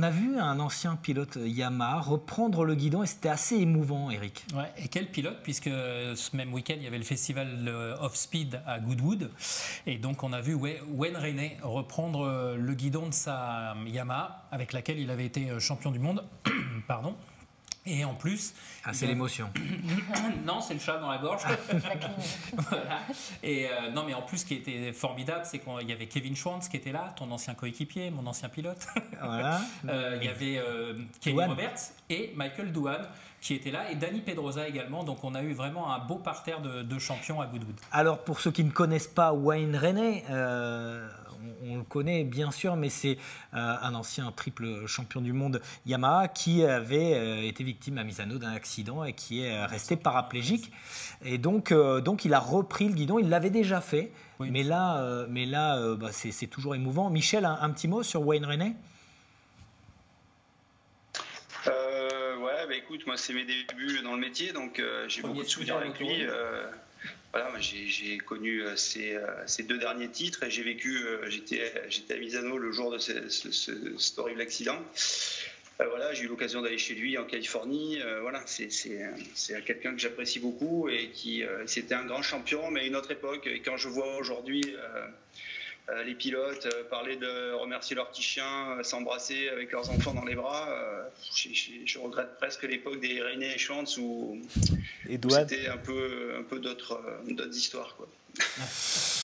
a vu un ancien pilote Yamaha reprendre le guidon et c'était assez émouvant, Eric. Ouais, et quel pilote, puisque ce même week-end, il y avait le festival Off Speed à Goodwood. Et donc, on a vu Wayne Rainey reprendre le guidon de sa Yamaha, avec laquelle il avait été champion du monde. Pardon. Et en plus... c'est l'émotion. Non, c'est le chat dans la gorge. Voilà. Et non, mais en plus, ce qui était formidable, c'est qu'il y avait Kevin Schwantz qui était là, ton ancien coéquipier, mon ancien pilote. Voilà. Il y avait Kenny Roberts et Michael Doohan qui étaient là, et Dani Pedrosa également. Donc, on a eu vraiment un beau parterre de champions à Goodwood. Alors, pour ceux qui ne connaissent pas Wayne Rainey, on le connaît bien sûr, mais c'est un ancien triple champion du monde Yamaha qui avait été victime à Misano d'un accident et qui est resté paraplégique. Et donc il a repris le guidon. Il l'avait déjà fait, oui. mais là, c'est toujours émouvant. Michel, un petit mot sur Wayne Rainey? Écoute, moi c'est mes débuts dans le métier, donc j'ai beaucoup de souvenirs avec lui. Voilà, j'ai connu ces 2 derniers titres et j'ai vécu, j'étais à Misano le jour de cet horrible accident. Voilà, j'ai eu l'occasion d'aller chez lui en Californie. Voilà, c'est quelqu'un que j'apprécie beaucoup et qui c'était un grand champion, mais à une autre époque. Et quand je vois aujourd'hui les pilotes parler de remercier leurs petits chiens, s'embrasser avec leurs enfants dans les bras, je regrette presque l'époque des Rainey et Schwantz où c'était un peu d'autres histoires, quoi.